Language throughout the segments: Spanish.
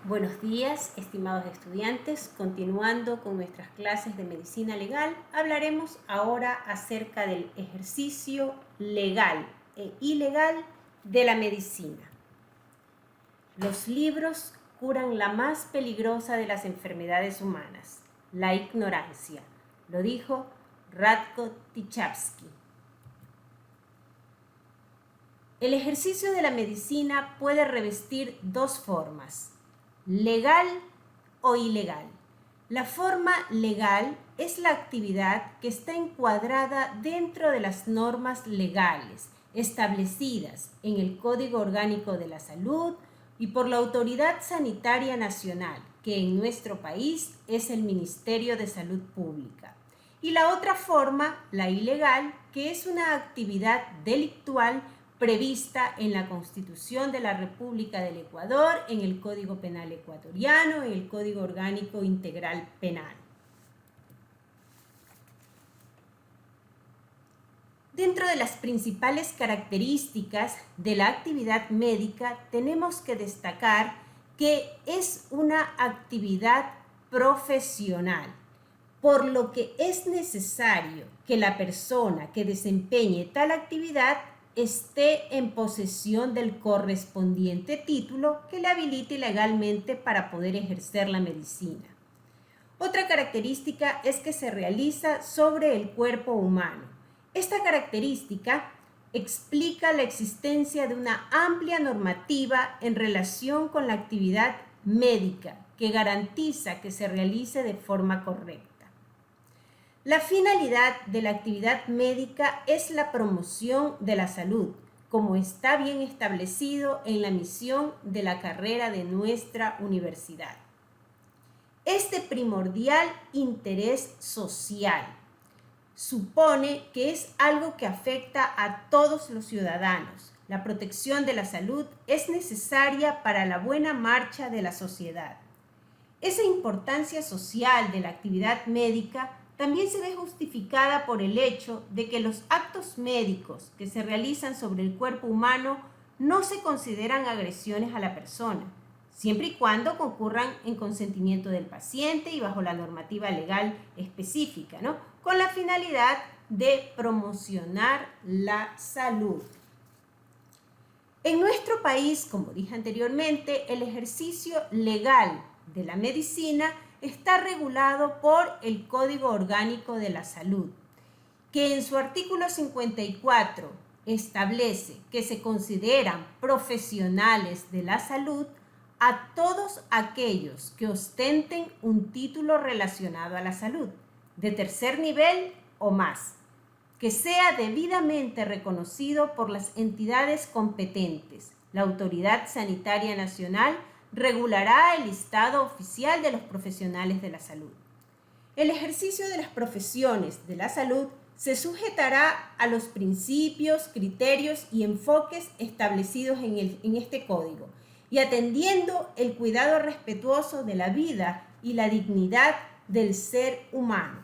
Buenos días, estimados estudiantes. Continuando con nuestras clases de medicina legal, hablaremos ahora acerca del ejercicio legal e ilegal de la medicina. Los libros curan la más peligrosa de las enfermedades humanas, la ignorancia. Lo dijo Radko Tichavsky. El ejercicio de la medicina puede revestir dos formas: legal o ilegal. La forma legal es la actividad que está encuadrada dentro de las normas legales establecidas en el Código Orgánico de la Salud y por la Autoridad Sanitaria Nacional, que en nuestro país es el Ministerio de Salud Pública. Y la otra forma, la ilegal, que es una actividad delictual prevista en la Constitución de la República del Ecuador, en el Código Penal ecuatoriano, en el Código Orgánico Integral Penal. Dentro de las principales características de la actividad médica, tenemos que destacar que es una actividad profesional, por lo que es necesario que la persona que desempeñe tal actividad esté en posesión del correspondiente título que le habilite legalmente para poder ejercer la medicina. Otra característica es que se realiza sobre el cuerpo humano. Esta característica explica la existencia de una amplia normativa en relación con la actividad médica que garantiza que se realice de forma correcta. La finalidad de la actividad médica es la promoción de la salud, como está bien establecido en la misión de la carrera de nuestra universidad. Este primordial interés social supone que es algo que afecta a todos los ciudadanos. La protección de la salud es necesaria para la buena marcha de la sociedad. Esa importancia social de la actividad médica también se ve justificada por el hecho de que los actos médicos que se realizan sobre el cuerpo humano no se consideran agresiones a la persona, siempre y cuando concurran en consentimiento del paciente y bajo la normativa legal específica, ¿no? Con la finalidad de promocionar la salud. En nuestro país, como dije anteriormente, el ejercicio legal de la medicina está regulado por el Código Orgánico de la Salud, que en su artículo 54 establece que se consideran profesionales de la salud a todos aquellos que ostenten un título relacionado a la salud, de tercer nivel o más, que sea debidamente reconocido por las entidades competentes. La Autoridad Sanitaria Nacional regulará el listado oficial de los profesionales de la salud. El ejercicio de las profesiones de la salud se sujetará a los principios, criterios y enfoques establecidos en este código y atendiendo el cuidado respetuoso de la vida y la dignidad del ser humano.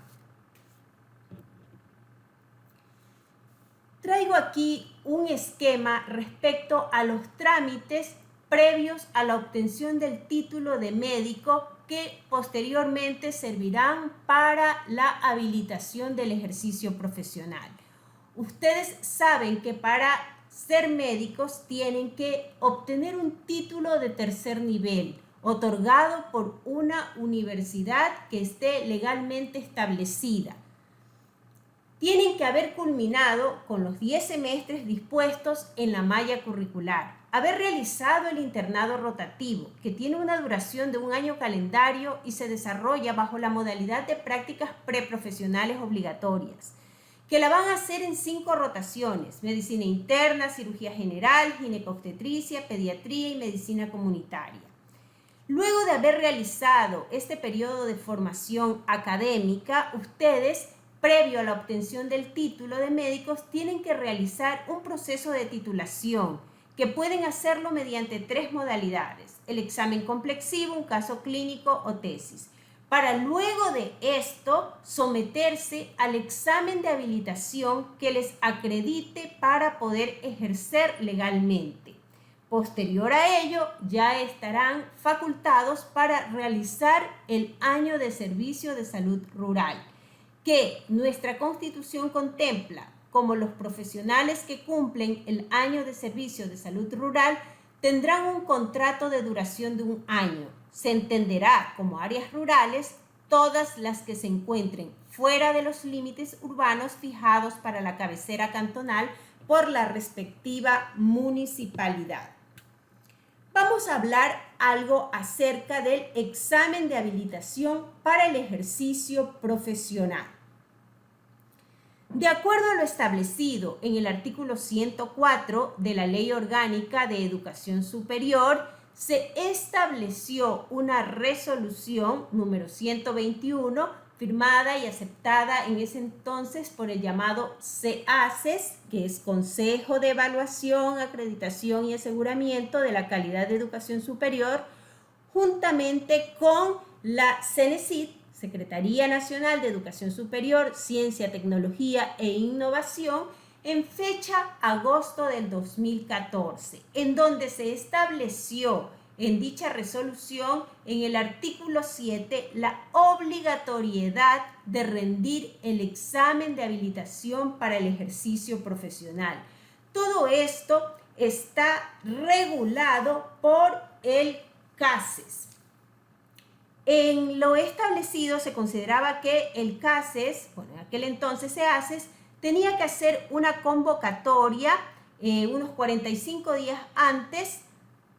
Traigo aquí un esquema respecto a los trámites previos a la obtención del título de médico que posteriormente servirán para la habilitación del ejercicio profesional. Ustedes saben que para ser médicos tienen que obtener un título de tercer nivel, otorgado por una universidad que esté legalmente establecida. Tienen que haber culminado con los 10 semestres dispuestos en la malla curricular, haber realizado el internado rotativo, que tiene una duración de 1 año calendario y se desarrolla bajo la modalidad de prácticas preprofesionales obligatorias, que la van a hacer en 5 rotaciones: medicina interna, cirugía general, ginecobstetricia, pediatría y medicina comunitaria. Luego de haber realizado este periodo de formación académica, ustedes, previo a la obtención del título de médicos, tienen que realizar un proceso de titulación que pueden hacerlo mediante 3 modalidades: el examen complexivo, un caso clínico o tesis, para luego de esto someterse al examen de habilitación que les acredite para poder ejercer legalmente. Posterior a ello, ya estarán facultados para realizar el año de servicio de salud rural, que nuestra Constitución contempla como los profesionales que cumplen el año de servicio de salud rural tendrán un contrato de duración de 1 año. Se entenderá como áreas rurales todas las que se encuentren fuera de los límites urbanos fijados para la cabecera cantonal por la respectiva municipalidad. Vamos a hablar algo acerca del examen de habilitación para el ejercicio profesional. De acuerdo a lo establecido en el artículo 104 de la Ley Orgánica de Educación Superior, se estableció una resolución número 121 firmada y aceptada en ese entonces por el llamado CEACES, que es Consejo de Evaluación, Acreditación y Aseguramiento de la Calidad de Educación Superior, juntamente con la CENESID, Secretaría Nacional de Educación Superior, Ciencia, Tecnología e Innovación, en fecha agosto del 2014, en donde se estableció en dicha resolución, en el artículo 7, la obligatoriedad de rendir el examen de habilitación para el ejercicio profesional. Todo esto está regulado por el CASES. En lo establecido se consideraba que el CASES, bueno, en aquel entonces CEACES, tenía que hacer una convocatoria unos 45 días antes.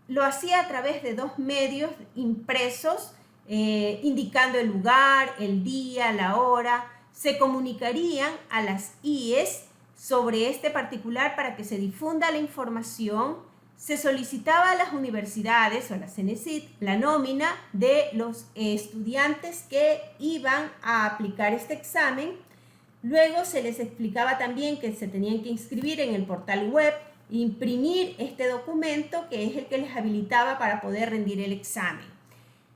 Lo hacía a través de 2 medios impresos, indicando el lugar, el día, la hora. Se comunicarían a las IES sobre este particular para que se difunda la información. Se solicitaba a las universidades o a la CENESID la nómina de los estudiantes que iban a aplicar este examen. Luego se les explicaba también que se tenían que inscribir en el portal web, imprimir este documento que es el que les habilitaba para poder rendir el examen.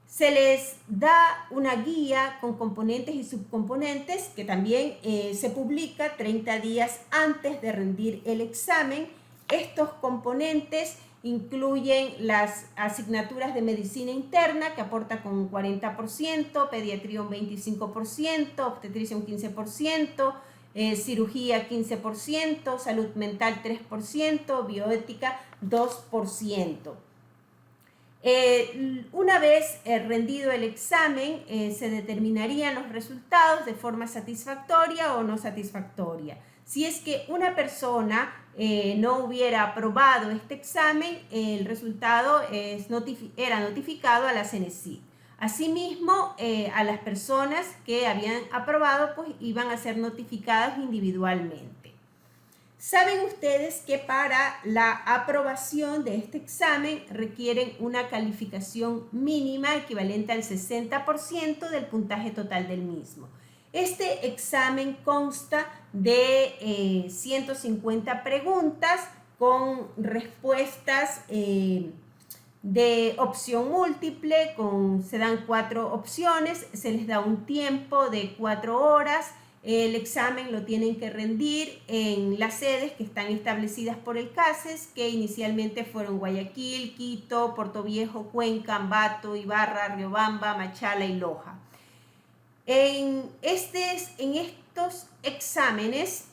Se les da una guía con componentes y subcomponentes que también se publica 30 días antes de rendir el examen. Estos componentes incluyen las asignaturas de medicina interna, que aporta con un 40%, pediatría un 25%, obstetricia un 15%, cirugía 15%, salud mental 3%, bioética 2%. Una vez rendido el examen, se determinarían los resultados de forma satisfactoria o no satisfactoria. Si es que una persona no hubiera aprobado este examen, el resultado era notificado a la CENESID. Asimismo, a las personas que habían aprobado, pues iban a ser notificadas individualmente. Saben ustedes que para la aprobación de este examen requieren una calificación mínima equivalente al 60% del puntaje total del mismo. Este examen consta de 150 preguntas con respuestas de opción múltiple, se dan 4 opciones, se les da un tiempo de 4 horas. El examen lo tienen que rendir en las sedes que están establecidas por el CASES, que inicialmente fueron Guayaquil, Quito, Portoviejo, Cuenca, Ambato, Ibarra, Riobamba, Machala y Loja. En estos exámenes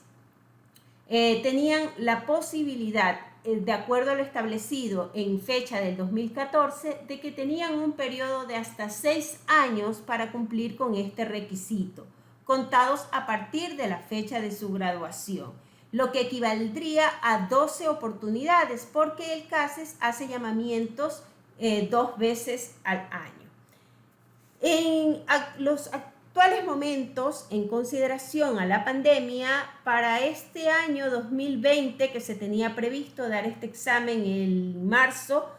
tenían la posibilidad, de acuerdo a lo establecido en fecha del 2014, de que tenían un periodo de hasta 6 años para cumplir con este requisito, contados a partir de la fecha de su graduación, lo que equivaldría a 12 oportunidades, porque el CASES hace llamamientos 2 veces al año. En los actuales momentos, en consideración a la pandemia, para este año 2020, que se tenía previsto dar este examen en marzo,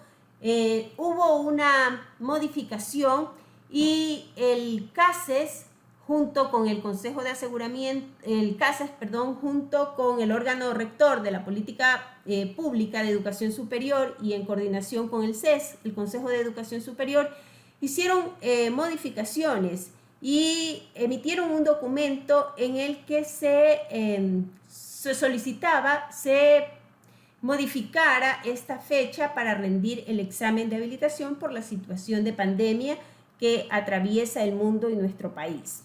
hubo una modificación y el CASES, junto con el Consejo de Aseguramiento, el CASES, junto con el órgano rector de la Política Pública de Educación Superior y en coordinación con el CES, el Consejo de Educación Superior, hicieron modificaciones y emitieron un documento en el que se solicitaba, se modificara esta fecha para rendir el examen de habilitación por la situación de pandemia que atraviesa el mundo y nuestro país.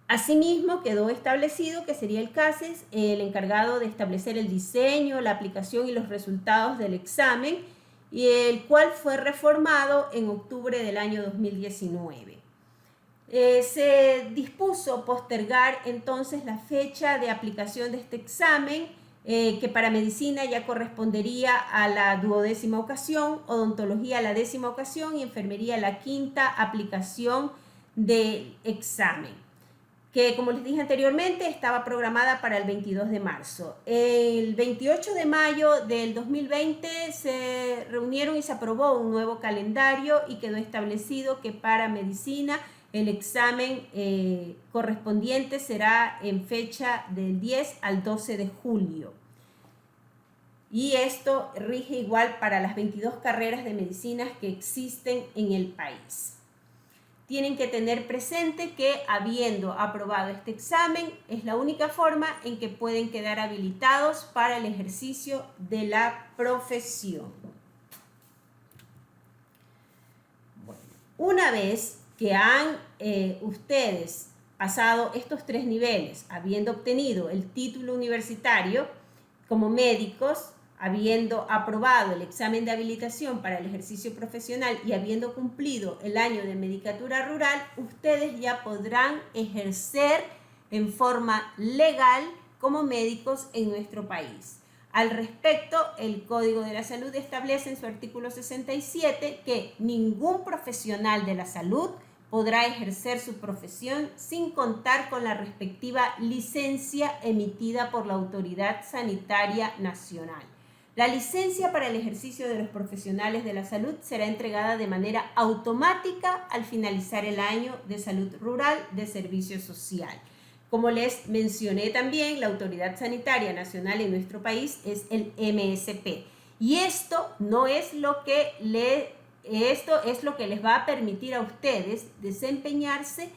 Asimismo, quedó establecido que sería el CASES el encargado de establecer el diseño, la aplicación y los resultados del examen, y el cual fue reformado en octubre del año 2019. Se dispuso postergar entonces la fecha de aplicación de este examen, que para medicina ya correspondería a la 12ª ocasión, odontología a la 10ª ocasión y enfermería a la 5ª aplicación del examen, que como les dije anteriormente estaba programada para el 22 de marzo. El 28 de mayo del 2020 se reunieron y se aprobó un nuevo calendario y quedó establecido que para medicina el examen correspondiente será en fecha del 10 al 12 de julio. Y esto rige igual para las 22 carreras de medicina que existen en el país. Tienen que tener presente que habiendo aprobado este examen es la única forma en que pueden quedar habilitados para el ejercicio de la profesión. Bueno, una vez que han ustedes pasado estos 3 niveles, habiendo obtenido el título universitario como médicos, habiendo aprobado el examen de habilitación para el ejercicio profesional y habiendo cumplido el año de medicatura rural, ustedes ya podrán ejercer en forma legal como médicos en nuestro país. Al respecto, el Código de la Salud establece en su artículo 67 que ningún profesional de la salud podrá ejercer su profesión sin contar con la respectiva licencia emitida por la Autoridad Sanitaria Nacional. La licencia para el ejercicio de los profesionales de la salud será entregada de manera automática al finalizar el año de salud rural de servicio social. Como les mencioné también, la Autoridad Sanitaria Nacional en nuestro país es el MSP. Y esto es lo que les va a permitir a ustedes desempeñarse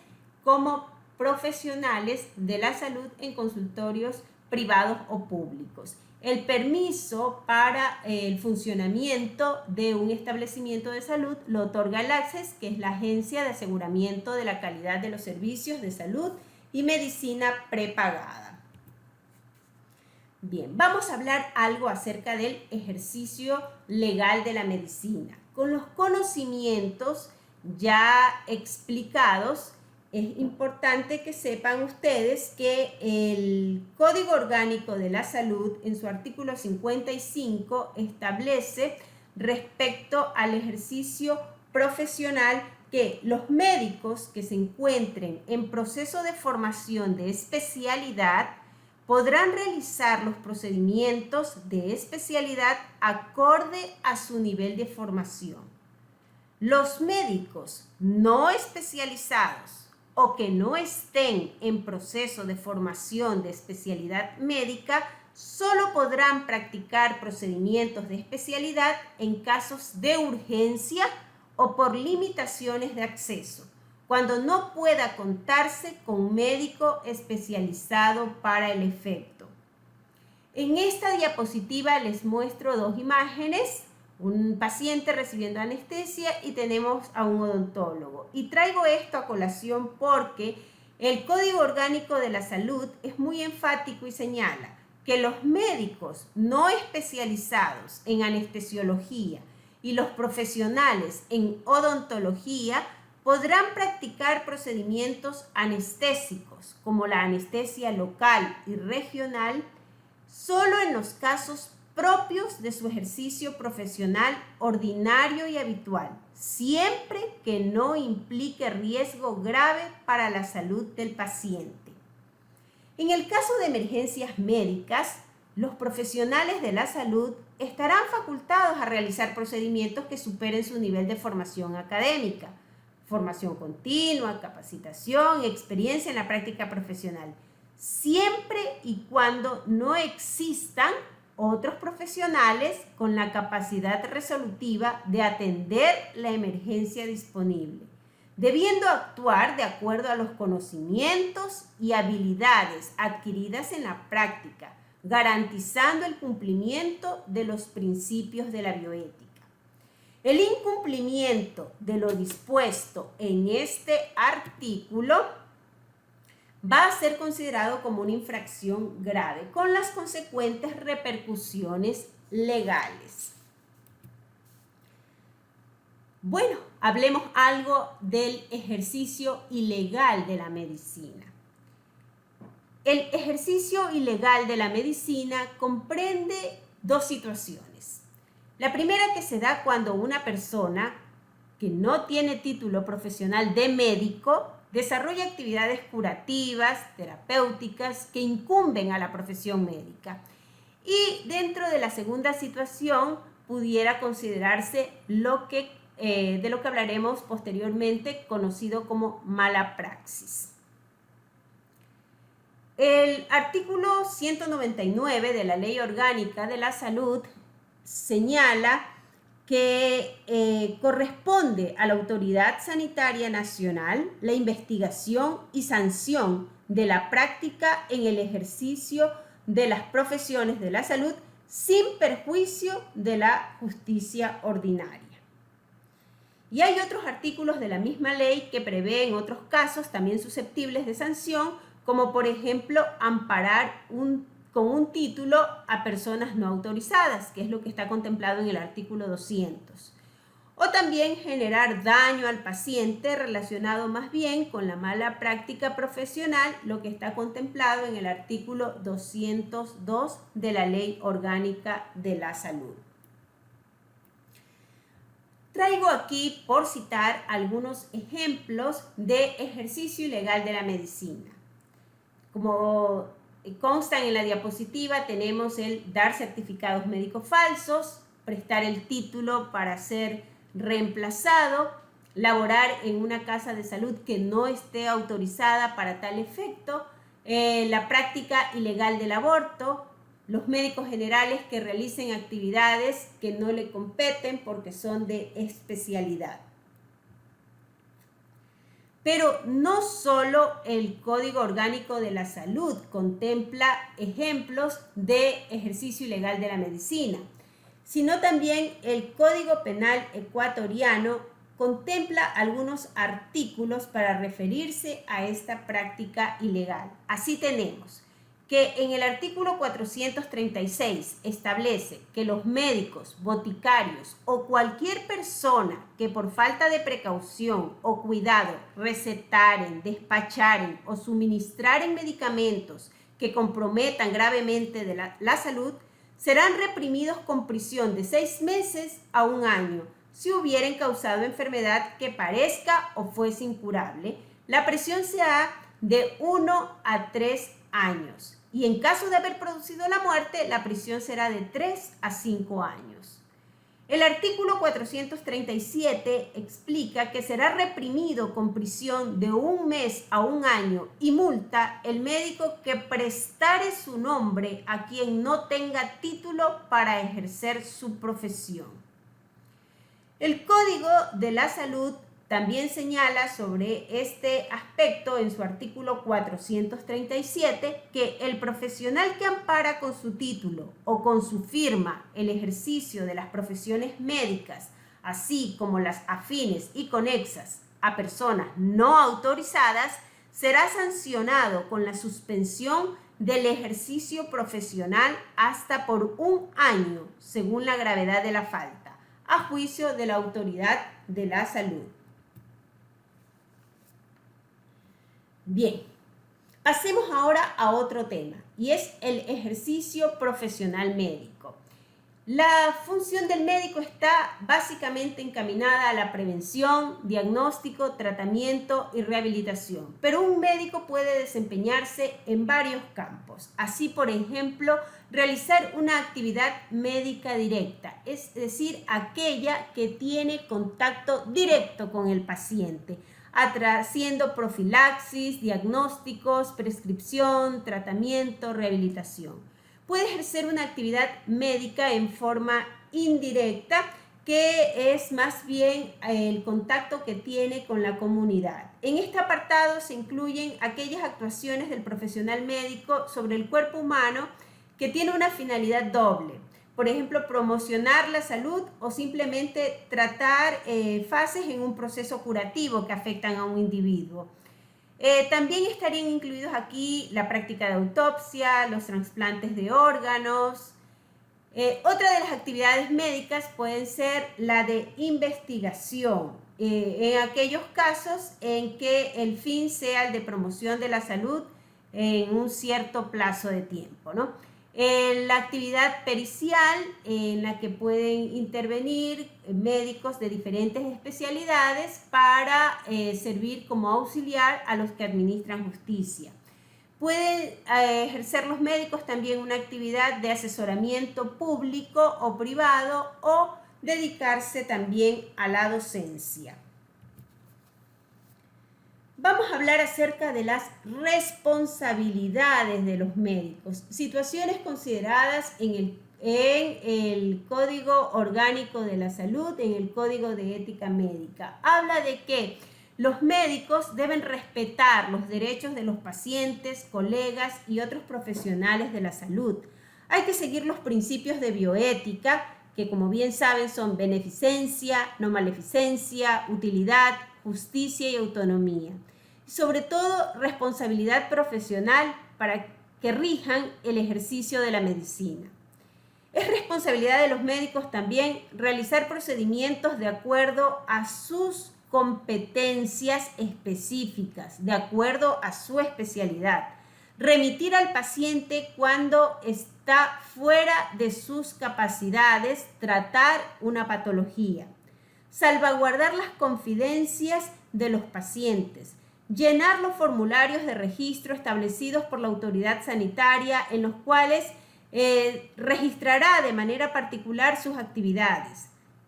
como profesionales de la salud en consultorios privados o públicos. El permiso para el funcionamiento de un establecimiento de salud lo otorga el ACES, que es la Agencia de Aseguramiento de la Calidad de los Servicios de Salud y Medicina Prepagada. Bien, vamos a hablar algo acerca del ejercicio legal de la medicina. Con los conocimientos ya explicados, es importante que sepan ustedes que el Código Orgánico de la Salud, en su artículo 55, establece respecto al ejercicio profesional que los médicos que se encuentren en proceso de formación de especialidad podrán realizar los procedimientos de especialidad acorde a su nivel de formación. Los médicos no especializados o que no estén en proceso de formación de especialidad médica solo podrán practicar procedimientos de especialidad en casos de urgencia o por limitaciones de acceso, cuando no pueda contarse con médico especializado para el efecto. En esta diapositiva les muestro 2 imágenes, un paciente recibiendo anestesia y tenemos a un odontólogo. Y traigo esto a colación porque el Código Orgánico de la Salud es muy enfático y señala que los médicos no especializados en anestesiología y los profesionales en odontología podrán practicar procedimientos anestésicos como la anestesia local y regional solo en los casos propios de su ejercicio profesional ordinario y habitual, siempre que no implique riesgo grave para la salud del paciente. En el caso de emergencias médicas, los profesionales de la salud estarán facultados a realizar procedimientos que superen su nivel de formación académica, formación continua, capacitación, experiencia en la práctica profesional, siempre y cuando no existan otros profesionales con la capacidad resolutiva de atender la emergencia disponible, debiendo actuar de acuerdo a los conocimientos y habilidades adquiridas en la práctica, garantizando el cumplimiento de los principios de la bioética. El incumplimiento de lo dispuesto en este artículo va a ser considerado como una infracción grave, con las consecuentes repercusiones legales. Bueno, hablemos algo del ejercicio ilegal de la medicina. El ejercicio ilegal de la medicina comprende dos situaciones. La primera, que se da cuando una persona que no tiene título profesional de médico desarrolla actividades curativas, terapéuticas, que incumben a la profesión médica. Y dentro de la segunda situación pudiera considerarse de lo que hablaremos posteriormente, conocido como mala praxis. El artículo 199 de la Ley Orgánica de la Salud señala que corresponde a la Autoridad Sanitaria Nacional la investigación y sanción de la práctica en el ejercicio de las profesiones de la salud sin perjuicio de la justicia ordinaria. Y hay otros artículos de la misma ley que prevén otros casos también susceptibles de sanción, como por ejemplo amparar con un título a personas no autorizadas, que es lo que está contemplado en el artículo 200. O también generar daño al paciente relacionado más bien con la mala práctica profesional, lo que está contemplado en el artículo 202 de la Ley Orgánica de la Salud. Traigo aquí, por citar, algunos ejemplos de ejercicio ilegal de la medicina. Como constan en la diapositiva, tenemos el dar certificados médicos falsos, prestar el título para ser reemplazado, laborar en una casa de salud que no esté autorizada para tal efecto, la práctica ilegal del aborto, los médicos generales que realicen actividades que no le competen porque son de especialidad. Pero no solo el Código Orgánico de la Salud contempla ejemplos de ejercicio ilegal de la medicina, sino también el Código Penal ecuatoriano contempla algunos artículos para referirse a esta práctica ilegal. Así tenemos que en el artículo 436 establece que los médicos, boticarios o cualquier persona que por falta de precaución o cuidado recetaren, despacharen o suministraren medicamentos que comprometan gravemente de la salud serán reprimidos con prisión de 6 meses a 1 año si hubieren causado enfermedad que parezca o fuese incurable. La prisión será de 1 a 3 años. Y en caso de haber producido la muerte, la prisión será de 3 a 5 años. El artículo 437 explica que será reprimido con prisión de 1 mes a 1 año y multa el médico que prestare su nombre a quien no tenga título para ejercer su profesión. El Código de la Salud también señala sobre este aspecto en su artículo 437 que el profesional que ampara con su título o con su firma el ejercicio de las profesiones médicas, así como las afines y conexas a personas no autorizadas, será sancionado con la suspensión del ejercicio profesional hasta por 1 año, según la gravedad de la falta, a juicio de la autoridad de la salud. Bien, pasemos ahora a otro tema y es el ejercicio profesional médico. La función del médico está básicamente encaminada a la prevención, diagnóstico, tratamiento y rehabilitación, pero un médico puede desempeñarse en varios campos. Así, por ejemplo, realizar una actividad médica directa, es decir, aquella que tiene contacto directo con el paciente, haciendo profilaxis, diagnósticos, prescripción, tratamiento, rehabilitación. Puede ejercer una actividad médica en forma indirecta, que es más bien el contacto que tiene con la comunidad. En este apartado se incluyen aquellas actuaciones del profesional médico sobre el cuerpo humano que tiene una finalidad doble. Por ejemplo, promocionar la salud o simplemente tratar fases en un proceso curativo que afectan a un individuo. También estarían incluidos aquí la práctica de autopsia, los trasplantes de órganos. Otra de las actividades médicas pueden ser la de investigación, en aquellos casos en que el fin sea el de promoción de la salud en un cierto plazo de tiempo, ¿no? La actividad pericial, en la que pueden intervenir médicos de diferentes especialidades para servir como auxiliar a los que administran justicia. Pueden ejercer los médicos también una actividad de asesoramiento público o privado o dedicarse también a la docencia. Vamos a hablar acerca de las responsabilidades de los médicos, situaciones consideradas en el Código Orgánico de la Salud, en el Código de Ética Médica. Habla de que los médicos deben respetar los derechos de los pacientes, colegas y otros profesionales de la salud. Hay que seguir los principios de bioética, que como bien saben son beneficencia, no maleficencia, utilidad, justicia y autonomía. Sobre todo, responsabilidad profesional para que rijan el ejercicio de la medicina. Es responsabilidad de los médicos también realizar procedimientos de acuerdo a sus competencias específicas, de acuerdo a su especialidad. Remitir al paciente cuando está fuera de sus capacidades, tratar una patología. Salvaguardar las confidencias de los pacientes. Llenar los formularios de registro establecidos por la autoridad sanitaria en los cuales registrará de manera particular sus actividades.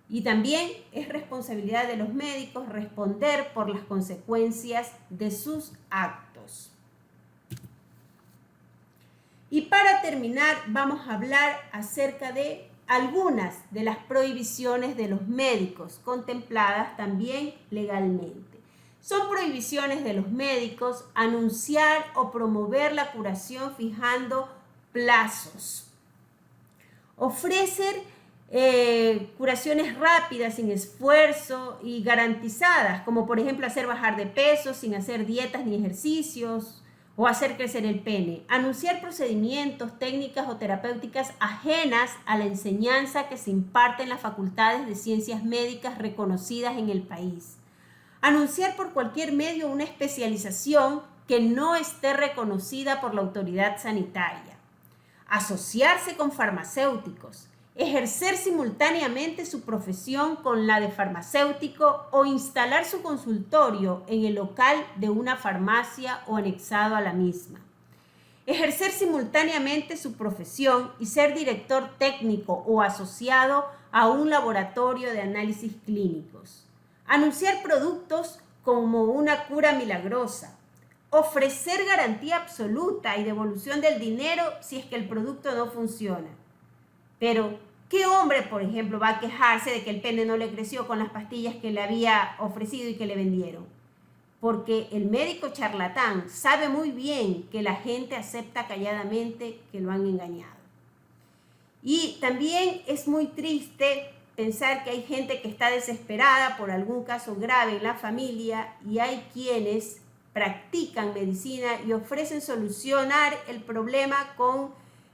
Y también es responsabilidad de los médicos responder por las consecuencias de sus actos. Y para terminar, vamos a hablar acerca de algunas de las prohibiciones de los médicos contempladas también legalmente. Son prohibiciones de los médicos anunciar o promover la curación fijando plazos. Ofrecer curaciones rápidas, sin esfuerzo y garantizadas, como por ejemplo hacer bajar de peso sin hacer dietas ni ejercicios o hacer crecer el pene. Anunciar procedimientos, técnicas o terapéuticas ajenas a la enseñanza que se imparte en las facultades de ciencias médicas reconocidas en el país. Anunciar por cualquier medio una especialización que no esté reconocida por la autoridad sanitaria. Asociarse con farmacéuticos. Ejercer simultáneamente su profesión con la de farmacéutico o instalar su consultorio en el local de una farmacia o anexado a la misma. Ejercer simultáneamente su profesión y ser director técnico o asociado a un laboratorio de análisis clínicos. Anunciar productos como una cura milagrosa. Ofrecer garantía absoluta y devolución del dinero si es que el producto no funciona. Pero, ¿qué hombre, por ejemplo, va a quejarse de que el pene no le creció con las pastillas que le había ofrecido y que le vendieron? Porque el médico charlatán sabe muy bien que la gente acepta calladamente que lo han engañado. Y también es muy triste pensar que hay gente que está desesperada por algún caso grave en la familia y hay quienes practican medicina y ofrecen solucionar el problema con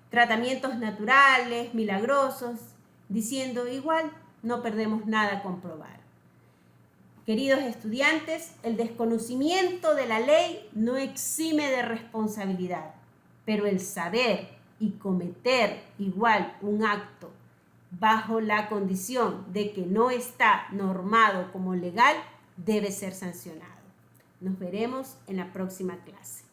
tratamientos naturales, milagrosos, diciendo igual no perdemos nada con probar. Queridos estudiantes, el desconocimiento de la ley no exime de responsabilidad, pero el saber y cometer igual un acto bajo la condición de que no está normado como legal debe ser sancionado. Nos veremos en la próxima clase.